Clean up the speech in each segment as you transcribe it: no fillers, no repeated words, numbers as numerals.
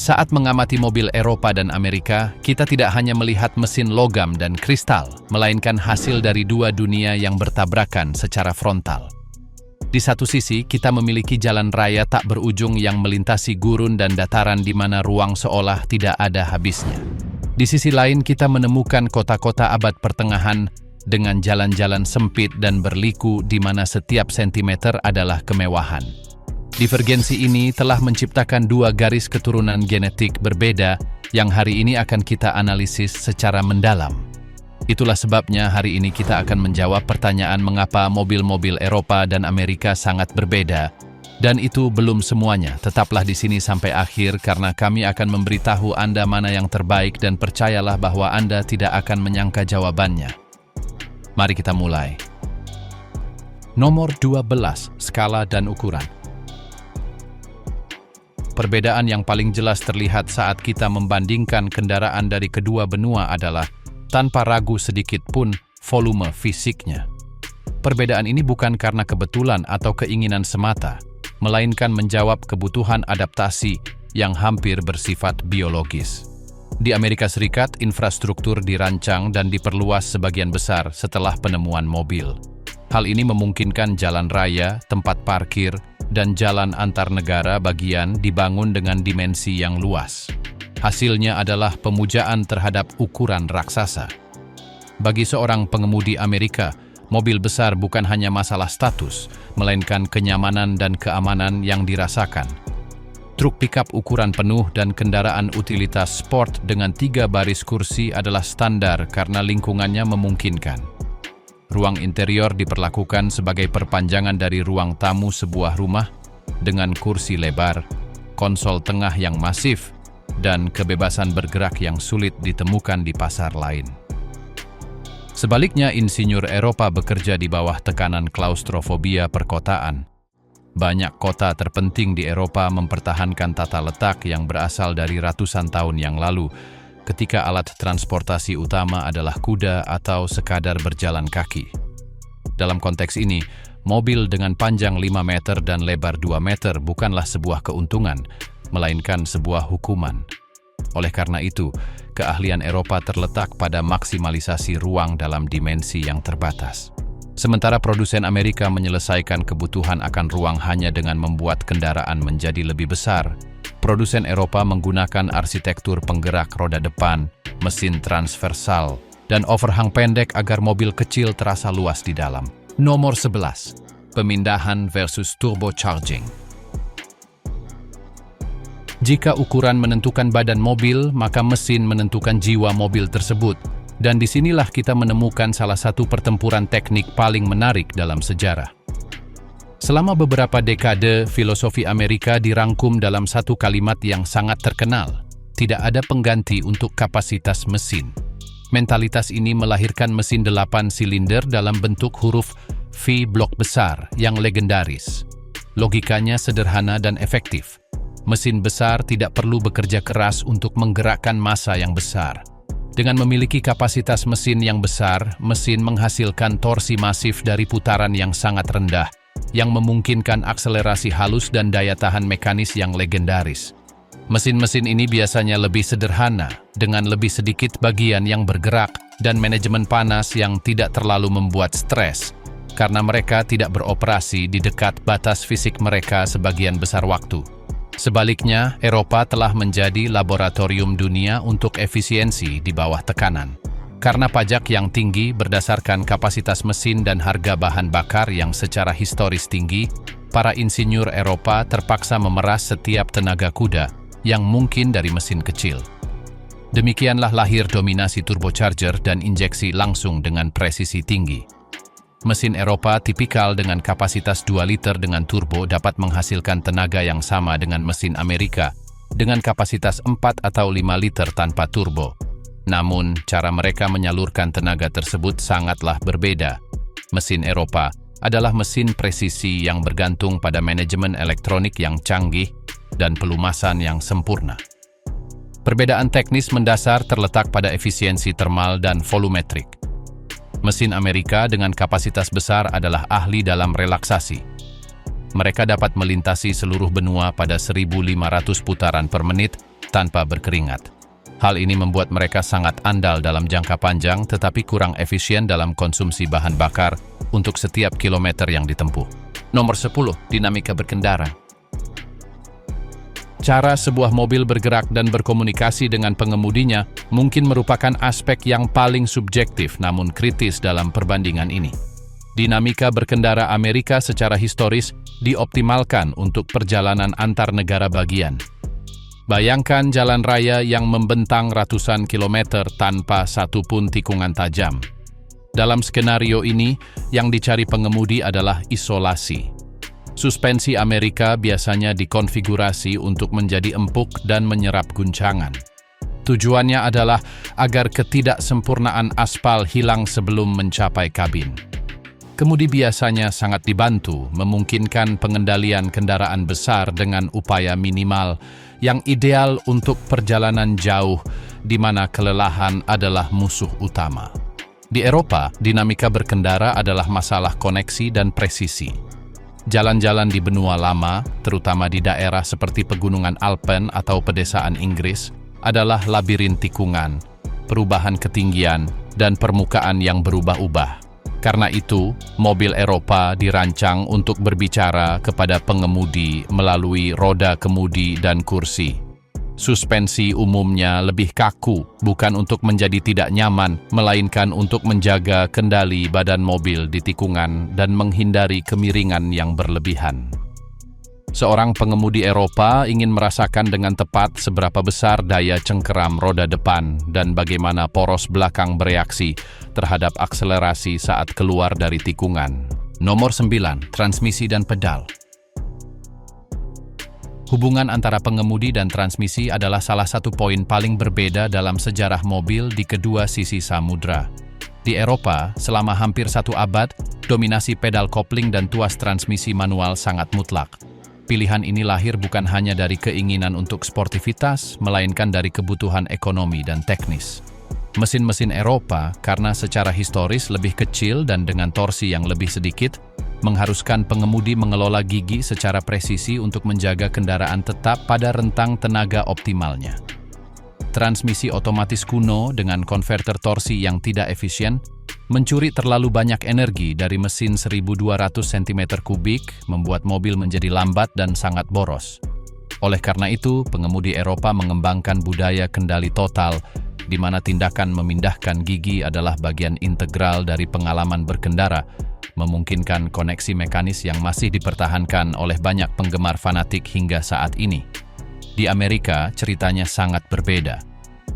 Saat mengamati mobil Eropa dan Amerika, kita tidak hanya melihat mesin logam dan kristal, melainkan hasil dari dua dunia yang bertabrakan secara frontal. Di satu sisi, kita memiliki jalan raya tak berujung yang melintasi gurun dan dataran di mana ruang seolah tidak ada habisnya. Di sisi lain, kita menemukan kota-kota abad pertengahan dengan jalan-jalan sempit dan berliku di mana setiap sentimeter adalah kemewahan. Divergensi ini telah menciptakan dua garis keturunan genetik berbeda yang hari ini akan kita analisis secara mendalam. Itulah sebabnya hari ini kita akan menjawab pertanyaan mengapa mobil-mobil Eropa dan Amerika sangat berbeda. Dan itu belum semuanya. Tetaplah di sini sampai akhir karena kami akan memberitahu Anda mana yang terbaik dan percayalah bahwa Anda tidak akan menyangka jawabannya. Mari kita mulai. Nomor 12, skala dan ukuran. Perbedaan yang paling jelas terlihat saat kita membandingkan kendaraan dari kedua benua adalah, tanpa ragu sedikit pun, volume fisiknya. Perbedaan ini bukan karena kebetulan atau keinginan semata, melainkan menjawab kebutuhan adaptasi yang hampir bersifat biologis. Di Amerika Serikat, infrastruktur dirancang dan diperluas sebagian besar setelah penemuan mobil. Hal ini memungkinkan jalan raya, tempat parkir, dan jalan antar negara bagian dibangun dengan dimensi yang luas. Hasilnya adalah pemujaan terhadap ukuran raksasa. Bagi seorang pengemudi Amerika, mobil besar bukan hanya masalah status, melainkan kenyamanan dan keamanan yang dirasakan. Truk pickup ukuran penuh dan kendaraan utilitas sport dengan 3 baris kursi adalah standar karena lingkungannya memungkinkan. Ruang interior diperlakukan sebagai perpanjangan dari ruang tamu sebuah rumah dengan kursi lebar, konsol tengah yang masif, dan kebebasan bergerak yang sulit ditemukan di pasar lain. Sebaliknya, insinyur Eropa bekerja di bawah tekanan klaustrofobia perkotaan. Banyak kota terpenting di Eropa mempertahankan tata letak yang berasal dari ratusan tahun yang lalu, ketika alat transportasi utama adalah kuda atau sekadar berjalan kaki. Dalam konteks ini, mobil dengan panjang 5 meter dan lebar 2 meter bukanlah sebuah keuntungan, melainkan sebuah hukuman. Oleh karena itu, keahlian Eropa terletak pada maksimalisasi ruang dalam dimensi yang terbatas. Sementara produsen Amerika menyelesaikan kebutuhan akan ruang hanya dengan membuat kendaraan menjadi lebih besar, produsen Eropa menggunakan arsitektur penggerak roda depan, mesin transversal, dan overhang pendek agar mobil kecil terasa luas di dalam. Nomor 11. Pemindahan versus turbocharging. Jika ukuran menentukan badan mobil, maka mesin menentukan jiwa mobil tersebut. Dan disinilah kita menemukan salah satu pertempuran teknik paling menarik dalam sejarah. Selama beberapa dekade, filosofi Amerika dirangkum dalam satu kalimat yang sangat terkenal. Tidak ada pengganti untuk kapasitas mesin. Mentalitas ini melahirkan mesin 8 silinder dalam bentuk huruf V blok besar yang legendaris. Logikanya sederhana dan efektif. Mesin besar tidak perlu bekerja keras untuk menggerakkan massa yang besar. Dengan memiliki kapasitas mesin yang besar, mesin menghasilkan torsi masif dari putaran yang sangat rendah, yang memungkinkan akselerasi halus dan daya tahan mekanis yang legendaris. Mesin-mesin ini biasanya lebih sederhana, dengan lebih sedikit bagian yang bergerak dan manajemen panas yang tidak terlalu membuat stres, karena mereka tidak beroperasi di dekat batas fisik mereka sebagian besar waktu. Sebaliknya, Eropa telah menjadi laboratorium dunia untuk efisiensi di bawah tekanan. Karena pajak yang tinggi berdasarkan kapasitas mesin dan harga bahan bakar yang secara historis tinggi, para insinyur Eropa terpaksa memeras setiap tenaga kuda yang mungkin dari mesin kecil. Demikianlah lahir dominasi turbocharger dan injeksi langsung dengan presisi tinggi. Mesin Eropa tipikal dengan kapasitas 2 liter dengan turbo dapat menghasilkan tenaga yang sama dengan mesin Amerika dengan kapasitas 4 atau 5 liter tanpa turbo. Namun, cara mereka menyalurkan tenaga tersebut sangatlah berbeda. Mesin Eropa adalah mesin presisi yang bergantung pada manajemen elektronik yang canggih dan pelumasan yang sempurna. Perbedaan teknis mendasar terletak pada efisiensi termal dan volumetrik. Mesin Amerika dengan kapasitas besar adalah ahli dalam relaksasi. Mereka dapat melintasi seluruh benua pada 1.500 putaran per menit tanpa berkeringat. Hal ini membuat mereka sangat andal dalam jangka panjang tetapi kurang efisien dalam konsumsi bahan bakar untuk setiap kilometer yang ditempuh. Nomor 10. Dinamika berkendara. Cara sebuah mobil bergerak dan berkomunikasi dengan pengemudinya mungkin merupakan aspek yang paling subjektif namun kritis dalam perbandingan ini. Dinamika berkendara Amerika secara historis dioptimalkan untuk perjalanan antar negara bagian. Bayangkan jalan raya yang membentang ratusan kilometer tanpa satu pun tikungan tajam. Dalam skenario ini, yang dicari pengemudi adalah isolasi. Suspensi Amerika biasanya dikonfigurasi untuk menjadi empuk dan menyerap guncangan. Tujuannya adalah agar ketidaksempurnaan aspal hilang sebelum mencapai kabin. Kemudi biasanya sangat dibantu, memungkinkan pengendalian kendaraan besar dengan upaya minimal yang ideal untuk perjalanan jauh di mana kelelahan adalah musuh utama. Di Eropa, dinamika berkendara adalah masalah koneksi dan presisi. Jalan-jalan di benua lama, terutama di daerah seperti pegunungan Alpen atau pedesaan Inggris, adalah labirin tikungan, perubahan ketinggian, dan permukaan yang berubah-ubah. Karena itu, mobil Eropa dirancang untuk berbicara kepada pengemudi melalui roda kemudi dan kursi. Suspensi umumnya lebih kaku, bukan untuk menjadi tidak nyaman, melainkan untuk menjaga kendali badan mobil di tikungan dan menghindari kemiringan yang berlebihan. Seorang pengemudi Eropa ingin merasakan dengan tepat seberapa besar daya cengkeram roda depan dan bagaimana poros belakang bereaksi terhadap akselerasi saat keluar dari tikungan. Nomor 9. Transmisi dan pedal. Hubungan antara pengemudi dan transmisi adalah salah satu poin paling berbeda dalam sejarah mobil di kedua sisi samudra. Di Eropa, selama hampir satu abad, dominasi pedal kopling dan tuas transmisi manual sangat mutlak. Pilihan ini lahir bukan hanya dari keinginan untuk sportivitas, melainkan dari kebutuhan ekonomi dan teknis. Mesin-mesin Eropa, karena secara historis lebih kecil dan dengan torsi yang lebih sedikit, mengharuskan pengemudi mengelola gigi secara presisi untuk menjaga kendaraan tetap pada rentang tenaga optimalnya. Transmisi otomatis kuno dengan konverter torsi yang tidak efisien mencuri terlalu banyak energi dari mesin 1.200 cm3, membuat mobil menjadi lambat dan sangat boros. Oleh karena itu, pengemudi Eropa mengembangkan budaya kendali total, di mana tindakan memindahkan gigi adalah bagian integral dari pengalaman berkendara, memungkinkan koneksi mekanis yang masih dipertahankan oleh banyak penggemar fanatik hingga saat ini. Di Amerika, ceritanya sangat berbeda.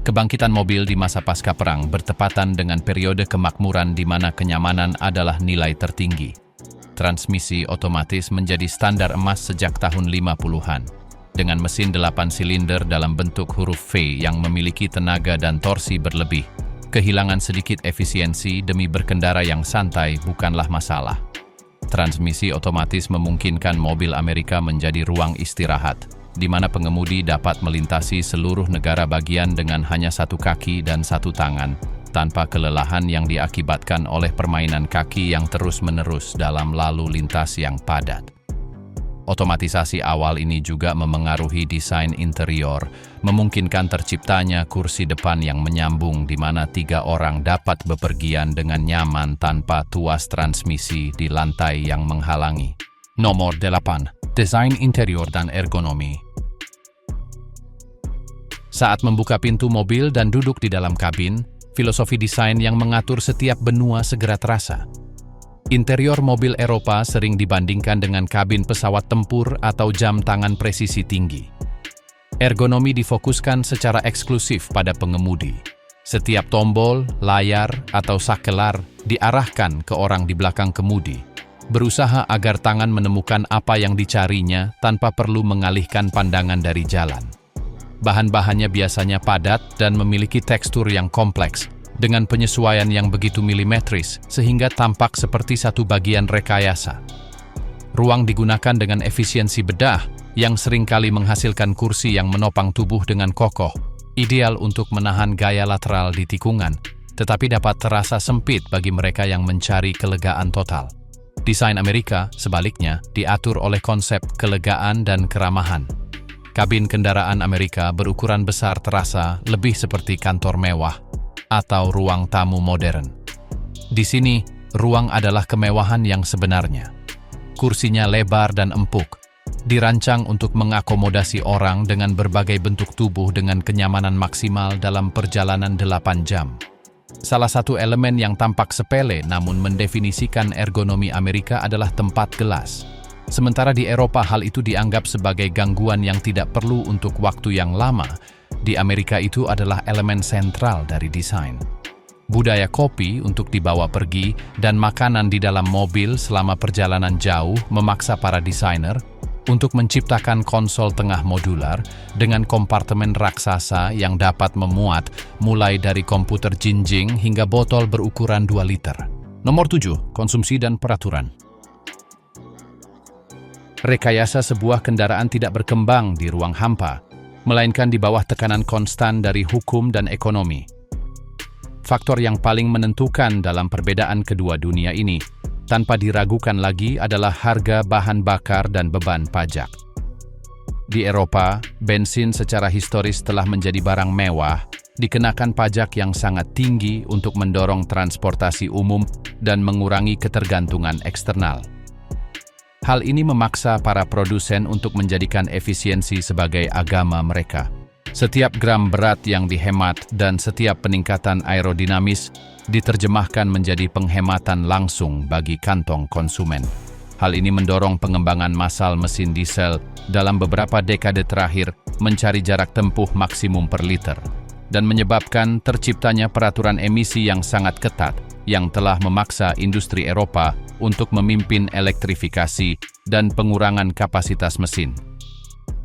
Kebangkitan mobil di masa pasca perang bertepatan dengan periode kemakmuran di mana kenyamanan adalah nilai tertinggi. Transmisi otomatis menjadi standar emas sejak tahun 50-an. Dengan mesin 8 silinder dalam bentuk huruf V yang memiliki tenaga dan torsi berlebih, kehilangan sedikit efisiensi demi berkendara yang santai bukanlah masalah. Transmisi otomatis memungkinkan mobil Amerika menjadi ruang istirahat, di mana pengemudi dapat melintasi seluruh negara bagian dengan hanya satu kaki dan satu tangan, tanpa kelelahan yang diakibatkan oleh permainan kaki yang terus-menerus dalam lalu lintas yang padat. Otomatisasi awal ini juga memengaruhi desain interior, memungkinkan terciptanya kursi depan yang menyambung di mana 3 orang dapat bepergian dengan nyaman tanpa tuas transmisi di lantai yang menghalangi. Nomor 8. Desain interior dan ergonomi. Saat membuka pintu mobil dan duduk di dalam kabin, filosofi desain yang mengatur setiap benua segera terasa. Interior mobil Eropa sering dibandingkan dengan kabin pesawat tempur atau jam tangan presisi tinggi. Ergonomi difokuskan secara eksklusif pada pengemudi. Setiap tombol, layar, atau sakelar diarahkan ke orang di belakang kemudi, berusaha agar tangan menemukan apa yang dicarinya tanpa perlu mengalihkan pandangan dari jalan. Bahan-bahannya biasanya padat dan memiliki tekstur yang kompleks, dengan penyesuaian yang begitu milimetris sehingga tampak seperti satu bagian rekayasa. Ruang digunakan dengan efisiensi bedah yang seringkali menghasilkan kursi yang menopang tubuh dengan kokoh, ideal untuk menahan gaya lateral di tikungan, tetapi dapat terasa sempit bagi mereka yang mencari kelegaan total. Desain Amerika, sebaliknya, diatur oleh konsep kelegaan dan keramahan. Kabin kendaraan Amerika berukuran besar terasa lebih seperti kantor mewah atau ruang tamu modern. Di sini, ruang adalah kemewahan yang sebenarnya. Kursinya lebar dan empuk, dirancang untuk mengakomodasi orang dengan berbagai bentuk tubuh dengan kenyamanan maksimal dalam perjalanan 8 jam. Salah satu elemen yang tampak sepele namun mendefinisikan ergonomi Amerika adalah tempat gelas. Sementara di Eropa hal itu dianggap sebagai gangguan yang tidak perlu untuk waktu yang lama, di Amerika itu adalah elemen sentral dari desain. Budaya kopi untuk dibawa pergi dan makanan di dalam mobil selama perjalanan jauh memaksa para desainer untuk menciptakan konsol tengah modular dengan kompartemen raksasa yang dapat memuat mulai dari komputer jinjing hingga botol berukuran 2 liter. Nomor 7. Konsumsi dan peraturan. Rekayasa sebuah kendaraan tidak berkembang di ruang hampa, melainkan di bawah tekanan konstan dari hukum dan ekonomi. Faktor yang paling menentukan dalam perbedaan kedua dunia ini, tanpa diragukan lagi, adalah harga bahan bakar dan beban pajak. Di Eropa, bensin secara historis telah menjadi barang mewah, dikenakan pajak yang sangat tinggi untuk mendorong transportasi umum dan mengurangi ketergantungan eksternal. Hal ini memaksa para produsen untuk menjadikan efisiensi sebagai agama mereka. Setiap gram berat yang dihemat dan setiap peningkatan aerodinamis diterjemahkan menjadi penghematan langsung bagi kantong konsumen. Hal ini mendorong pengembangan massal mesin diesel dalam beberapa dekade terakhir mencari jarak tempuh maksimum per liter, dan menyebabkan terciptanya peraturan emisi yang sangat ketat yang telah memaksa industri Eropa untuk memimpin elektrifikasi dan pengurangan kapasitas mesin.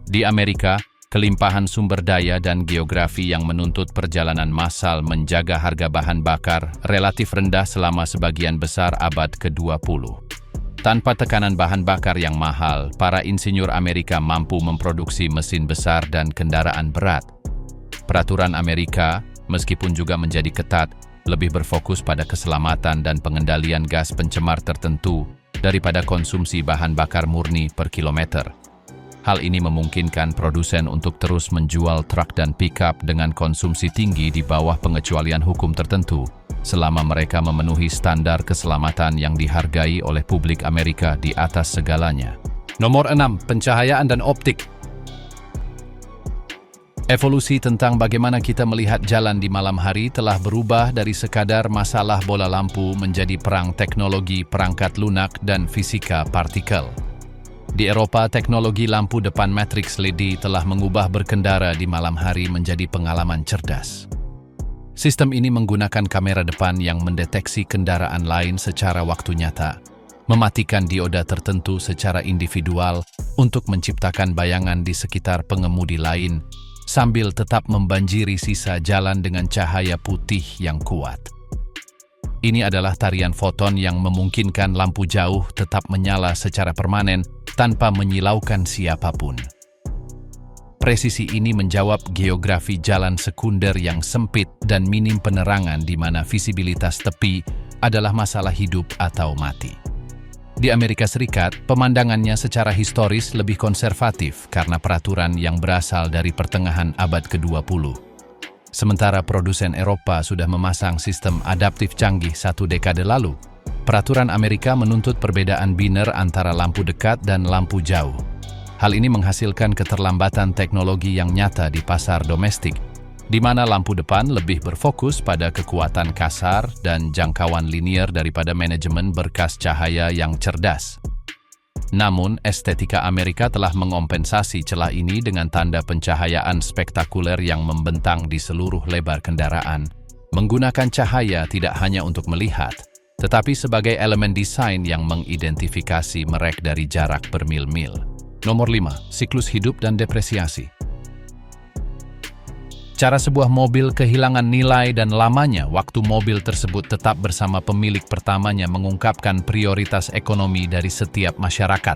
Di Amerika, kelimpahan sumber daya dan geografi yang menuntut perjalanan massal menjaga harga bahan bakar relatif rendah selama sebagian besar abad ke-20. Tanpa tekanan bahan bakar yang mahal, para insinyur Amerika mampu memproduksi mesin besar dan kendaraan berat. Peraturan Amerika, meskipun juga menjadi ketat, lebih berfokus pada keselamatan dan pengendalian gas pencemar tertentu daripada konsumsi bahan bakar murni per kilometer. Hal ini memungkinkan produsen untuk terus menjual truk dan pickup dengan konsumsi tinggi di bawah pengecualian hukum tertentu, selama mereka memenuhi standar keselamatan yang dihargai oleh publik Amerika di atas segalanya. Nomor 6. Pencahayaan dan optik. Evolusi tentang bagaimana kita melihat jalan di malam hari telah berubah dari sekadar masalah bola lampu menjadi perang teknologi perangkat lunak dan fisika partikel. Di Eropa, teknologi lampu depan matriks LED telah mengubah berkendara di malam hari menjadi pengalaman cerdas. Sistem ini menggunakan kamera depan yang mendeteksi kendaraan lain secara waktu nyata, mematikan dioda tertentu secara individual untuk menciptakan bayangan di sekitar pengemudi lain, sambil tetap membanjiri sisa jalan dengan cahaya putih yang kuat. Ini adalah tarian foton yang memungkinkan lampu jauh tetap menyala secara permanen tanpa menyilaukan siapapun. Presisi ini menjawab geografi jalan sekunder yang sempit dan minim penerangan di mana visibilitas tepi adalah masalah hidup atau mati. Di Amerika Serikat, pemandangannya secara historis lebih konservatif karena peraturan yang berasal dari pertengahan abad ke-20. Sementara produsen Eropa sudah memasang sistem adaptif canggih 1 dekade lalu, peraturan Amerika menuntut perbedaan biner antara lampu dekat dan lampu jauh. Hal ini menghasilkan keterlambatan teknologi yang nyata di pasar domestik, di mana lampu depan lebih berfokus pada kekuatan kasar dan jangkauan linear daripada manajemen berkas cahaya yang cerdas. Namun, estetika Amerika telah mengompensasi celah ini dengan tanda pencahayaan spektakuler yang membentang di seluruh lebar kendaraan, menggunakan cahaya tidak hanya untuk melihat, tetapi sebagai elemen desain yang mengidentifikasi merek dari jarak bermil-mil. Nomor 5. Siklus hidup dan depresiasi. Cara sebuah mobil kehilangan nilai dan lamanya waktu mobil tersebut tetap bersama pemilik pertamanya mengungkapkan prioritas ekonomi dari setiap masyarakat.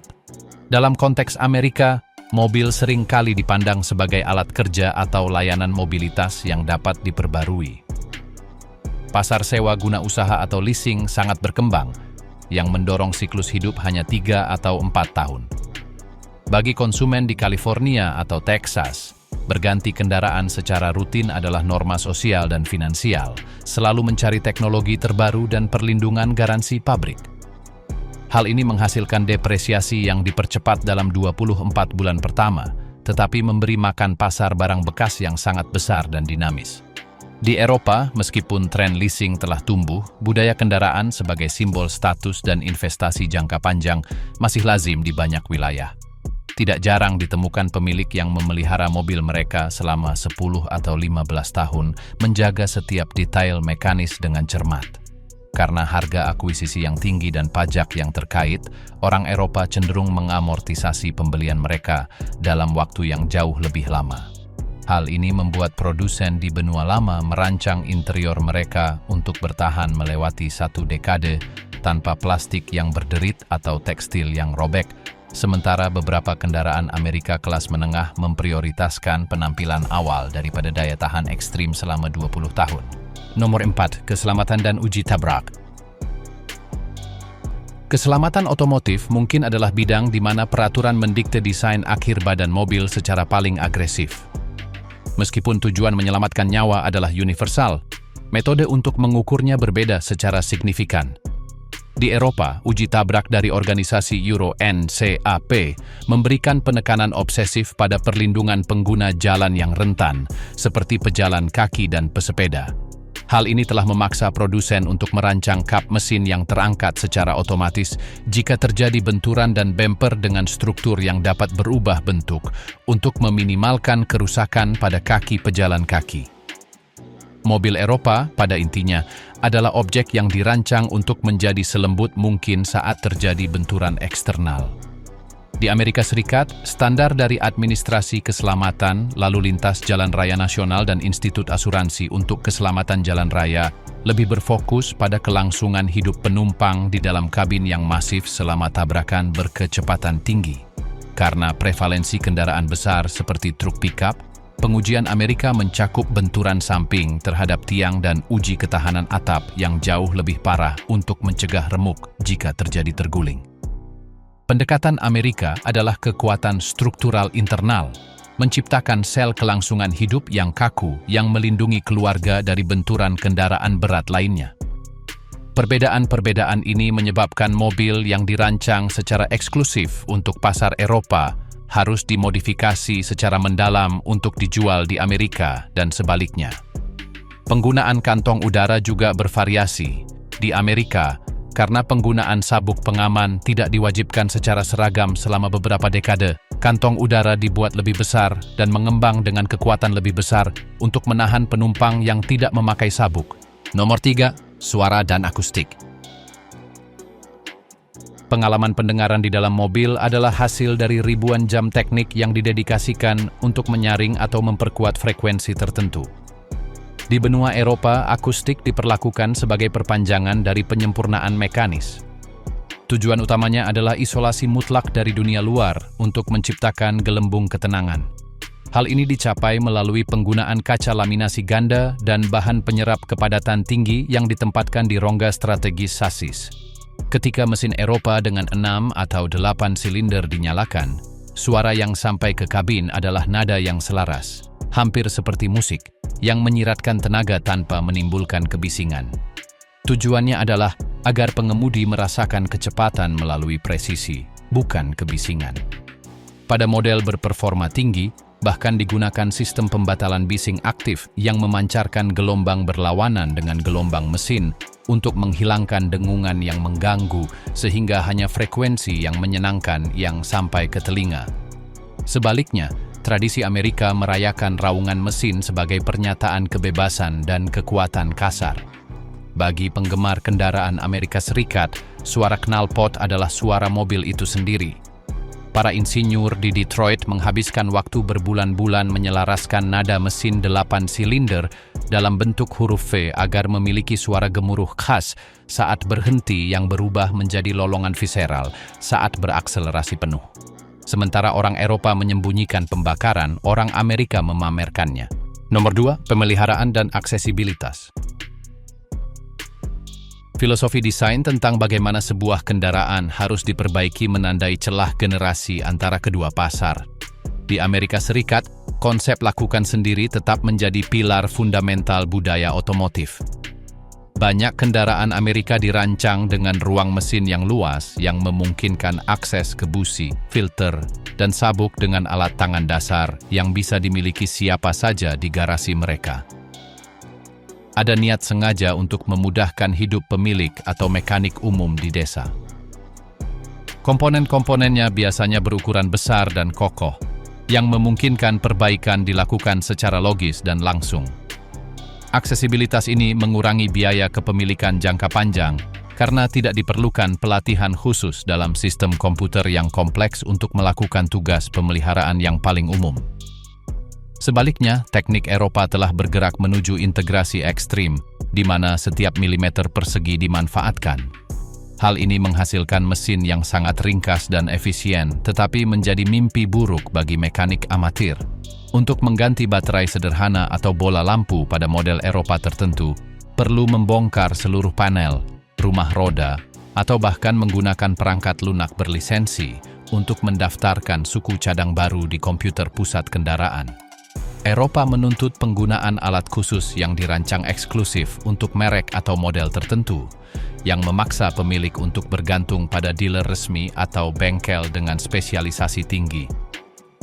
Dalam konteks Amerika, mobil sering kali dipandang sebagai alat kerja atau layanan mobilitas yang dapat diperbarui. Pasar sewa guna usaha atau leasing sangat berkembang, yang mendorong siklus hidup hanya 3 atau 4 tahun. Bagi konsumen di California atau Texas, berganti kendaraan secara rutin adalah norma sosial dan finansial, selalu mencari teknologi terbaru dan perlindungan garansi pabrik. Hal ini menghasilkan depresiasi yang dipercepat dalam 24 bulan pertama, tetapi memberi makan pasar barang bekas yang sangat besar dan dinamis. Di Eropa, meskipun tren leasing telah tumbuh, budaya kendaraan sebagai simbol status dan investasi jangka panjang masih lazim di banyak wilayah. Tidak jarang ditemukan pemilik yang memelihara mobil mereka selama 10 atau 15 tahun, menjaga setiap detail mekanis dengan cermat. Karena harga akuisisi yang tinggi dan pajak yang terkait, orang Eropa cenderung mengamortisasi pembelian mereka dalam waktu yang jauh lebih lama. Hal ini membuat produsen di benua lama merancang interior mereka untuk bertahan melewati 1 dekade tanpa plastik yang berderit atau tekstil yang robek, sementara beberapa kendaraan Amerika kelas menengah memprioritaskan penampilan awal daripada daya tahan ekstrim selama 20 tahun. Nomor 4. Keselamatan dan uji tabrak. Keselamatan otomotif mungkin adalah bidang di mana peraturan mendikte desain akhir badan mobil secara paling agresif. Meskipun tujuan menyelamatkan nyawa adalah universal, metode untuk mengukurnya berbeda secara signifikan. Di Eropa, uji tabrak dari organisasi Euro NCAP memberikan penekanan obsesif pada perlindungan pengguna jalan yang rentan, seperti pejalan kaki dan pesepeda. Hal ini telah memaksa produsen untuk merancang kap mesin yang terangkat secara otomatis jika terjadi benturan dan bumper dengan struktur yang dapat berubah bentuk untuk meminimalkan kerusakan pada kaki pejalan kaki. Mobil Eropa, pada intinya, adalah objek yang dirancang untuk menjadi selembut mungkin saat terjadi benturan eksternal. Di Amerika Serikat, standar dari Administrasi Keselamatan, Lalu Lintas Jalan Raya Nasional dan Institut Asuransi untuk Keselamatan Jalan Raya lebih berfokus pada kelangsungan hidup penumpang di dalam kabin yang masif selama tabrakan berkecepatan tinggi. Karena prevalensi kendaraan besar seperti truk pickup, pengujian Amerika mencakup benturan samping terhadap tiang dan uji ketahanan atap yang jauh lebih parah untuk mencegah remuk jika terjadi terguling. Pendekatan Amerika adalah kekuatan struktural internal, menciptakan sel kelangsungan hidup yang kaku yang melindungi keluarga dari benturan kendaraan berat lainnya. Perbedaan-perbedaan ini menyebabkan mobil yang dirancang secara eksklusif untuk pasar Eropa harus dimodifikasi secara mendalam untuk dijual di Amerika dan sebaliknya. Penggunaan kantong udara juga bervariasi. Di Amerika, karena penggunaan sabuk pengaman tidak diwajibkan secara seragam selama beberapa dekade, kantong udara dibuat lebih besar dan mengembang dengan kekuatan lebih besar untuk menahan penumpang yang tidak memakai sabuk. Nomor 3. Suara dan akustik. Pengalaman pendengaran di dalam mobil adalah hasil dari ribuan jam teknik yang didedikasikan untuk menyaring atau memperkuat frekuensi tertentu. Di benua Eropa, akustik diperlakukan sebagai perpanjangan dari penyempurnaan mekanis. Tujuan utamanya adalah isolasi mutlak dari dunia luar untuk menciptakan gelembung ketenangan. Hal ini dicapai melalui penggunaan kaca laminasi ganda dan bahan penyerap kepadatan tinggi yang ditempatkan di rongga strategis sasis. Ketika mesin Eropa dengan 6 atau 8 silinder dinyalakan, suara yang sampai ke kabin adalah nada yang selaras, hampir seperti musik, yang menyiratkan tenaga tanpa menimbulkan kebisingan. Tujuannya adalah agar pengemudi merasakan kecepatan melalui presisi, bukan kebisingan. Pada model berperforma tinggi, bahkan digunakan sistem pembatalan bising aktif yang memancarkan gelombang berlawanan dengan gelombang mesin untuk menghilangkan dengungan yang mengganggu sehingga hanya frekuensi yang menyenangkan yang sampai ke telinga. Sebaliknya, tradisi Amerika merayakan raungan mesin sebagai pernyataan kebebasan dan kekuatan kasar. Bagi penggemar kendaraan Amerika Serikat, suara knalpot adalah suara mobil itu sendiri. Para insinyur di Detroit menghabiskan waktu berbulan-bulan menyelaraskan nada mesin 8 silinder dalam bentuk huruf V agar memiliki suara gemuruh khas saat berhenti yang berubah menjadi lolongan visceral saat berakselerasi penuh. Sementara orang Eropa menyembunyikan pembakaran, orang Amerika memamerkannya. Nomor 2. Pemeliharaan dan aksesibilitas. Filosofi desain tentang bagaimana sebuah kendaraan harus diperbaiki menandai celah generasi antara kedua pasar. Di Amerika Serikat, konsep lakukan sendiri tetap menjadi pilar fundamental budaya otomotif. Banyak kendaraan Amerika dirancang dengan ruang mesin yang luas yang memungkinkan akses ke busi, filter, dan sabuk dengan alat tangan dasar yang bisa dimiliki siapa saja di garasi mereka. Ada niat sengaja untuk memudahkan hidup pemilik atau mekanik umum di desa. Komponen-komponennya biasanya berukuran besar dan kokoh, yang memungkinkan perbaikan dilakukan secara logis dan langsung. Aksesibilitas ini mengurangi biaya kepemilikan jangka panjang karena tidak diperlukan pelatihan khusus dalam sistem komputer yang kompleks untuk melakukan tugas pemeliharaan yang paling umum. Sebaliknya, teknik Eropa telah bergerak menuju integrasi ekstrim, di mana setiap milimeter persegi dimanfaatkan. Hal ini menghasilkan mesin yang sangat ringkas dan efisien, tetapi menjadi mimpi buruk bagi mekanik amatir. Untuk mengganti baterai sederhana atau bola lampu pada model Eropa tertentu, perlu membongkar seluruh panel, rumah roda, atau bahkan menggunakan perangkat lunak berlisensi untuk mendaftarkan suku cadang baru di komputer pusat kendaraan. Eropa menuntut penggunaan alat khusus yang dirancang eksklusif untuk merek atau model tertentu, yang memaksa pemilik untuk bergantung pada dealer resmi atau bengkel dengan spesialisasi tinggi.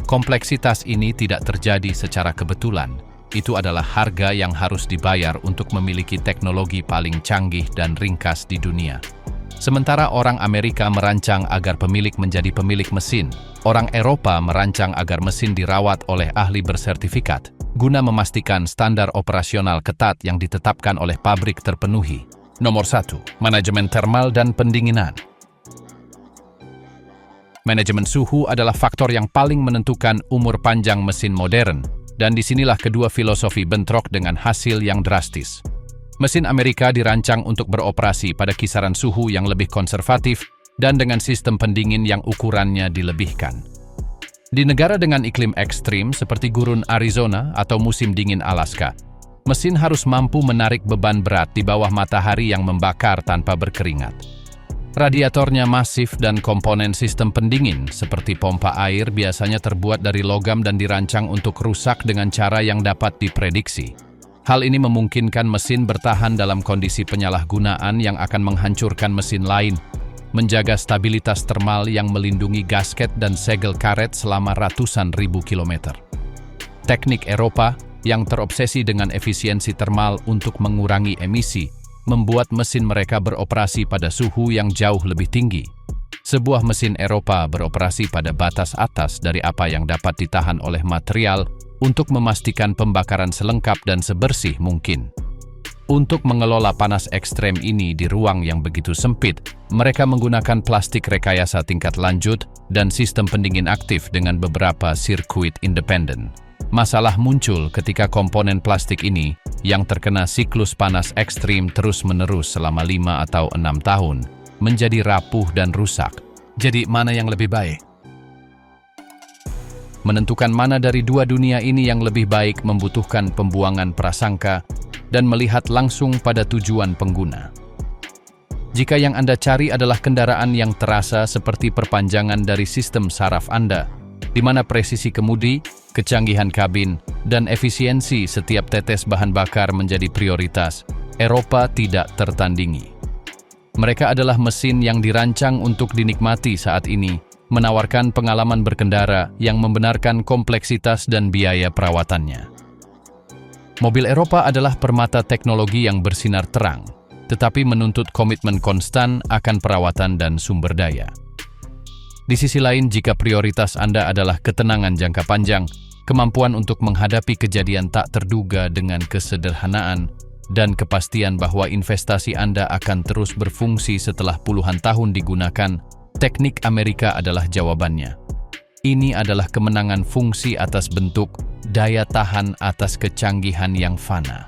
Kompleksitas ini tidak terjadi secara kebetulan. Itu adalah harga yang harus dibayar untuk memiliki teknologi paling canggih dan ringkas di dunia. Sementara orang Amerika merancang agar pemilik menjadi pemilik mesin, orang Eropa merancang agar mesin dirawat oleh ahli bersertifikat, guna memastikan standar operasional ketat yang ditetapkan oleh pabrik terpenuhi. Nomor 1. Manajemen termal dan pendinginan. Manajemen suhu adalah faktor yang paling menentukan umur panjang mesin modern, dan disinilah kedua filosofi bentrok dengan hasil yang drastis. Mesin Amerika dirancang untuk beroperasi pada kisaran suhu yang lebih konservatif dan dengan sistem pendingin yang ukurannya dilebihkan. Di negara dengan iklim ekstrim seperti gurun Arizona atau musim dingin Alaska, mesin harus mampu menarik beban berat di bawah matahari yang membakar tanpa berkeringat. Radiatornya masif dan komponen sistem pendingin seperti pompa air biasanya terbuat dari logam dan dirancang untuk rusak dengan cara yang dapat diprediksi. Hal ini memungkinkan mesin bertahan dalam kondisi penyalahgunaan yang akan menghancurkan mesin lain, menjaga stabilitas termal yang melindungi gasket dan segel karet selama ratusan ribu kilometer. Teknik Eropa yang terobsesi dengan efisiensi termal untuk mengurangi emisi, membuat mesin mereka beroperasi pada suhu yang jauh lebih tinggi. Sebuah mesin Eropa beroperasi pada batas atas dari apa yang dapat ditahan oleh material untuk memastikan pembakaran selengkap dan sebersih mungkin. Untuk mengelola panas ekstrem ini di ruang yang begitu sempit, mereka menggunakan plastik rekayasa tingkat lanjut dan sistem pendingin aktif dengan beberapa sirkuit independen. Masalah muncul ketika komponen plastik ini yang terkena siklus panas ekstrim terus-menerus selama 5 atau 6 tahun, menjadi rapuh dan rusak. Jadi mana yang lebih baik? Menentukan mana dari dua dunia ini yang lebih baik membutuhkan pembuangan prasangka dan melihat langsung pada tujuan pengguna. Jika yang Anda cari adalah kendaraan yang terasa seperti perpanjangan dari sistem saraf Anda, di mana presisi kemudi, kecanggihan kabin, dan efisiensi setiap tetes bahan bakar menjadi prioritas, Eropa tidak tertandingi. Mereka adalah mesin yang dirancang untuk dinikmati saat ini, menawarkan pengalaman berkendara yang membenarkan kompleksitas dan biaya perawatannya. Mobil Eropa adalah permata teknologi yang bersinar terang, tetapi menuntut komitmen konstan akan perawatan dan sumber daya. Di sisi lain, jika prioritas Anda adalah ketenangan jangka panjang, kemampuan untuk menghadapi kejadian tak terduga dengan kesederhanaan, dan kepastian bahwa investasi Anda akan terus berfungsi setelah puluhan tahun digunakan, teknik Amerika adalah jawabannya. Ini adalah kemenangan fungsi atas bentuk, daya tahan atas kecanggihan yang fana.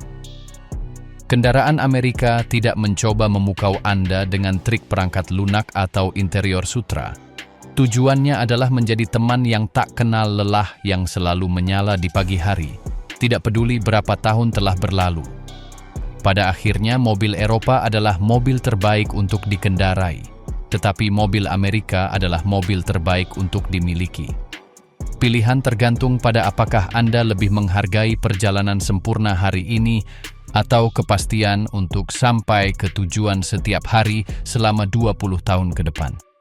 Kendaraan Amerika tidak mencoba memukau Anda dengan trik perangkat lunak atau interior sutra. Tujuannya adalah menjadi teman yang tak kenal lelah yang selalu menyala di pagi hari, tidak peduli berapa tahun telah berlalu. Pada akhirnya, mobil Eropa adalah mobil terbaik untuk dikendarai, tetapi mobil Amerika adalah mobil terbaik untuk dimiliki. Pilihan tergantung pada apakah Anda lebih menghargai perjalanan sempurna hari ini atau kepastian untuk sampai ke tujuan setiap hari selama 20 tahun ke depan.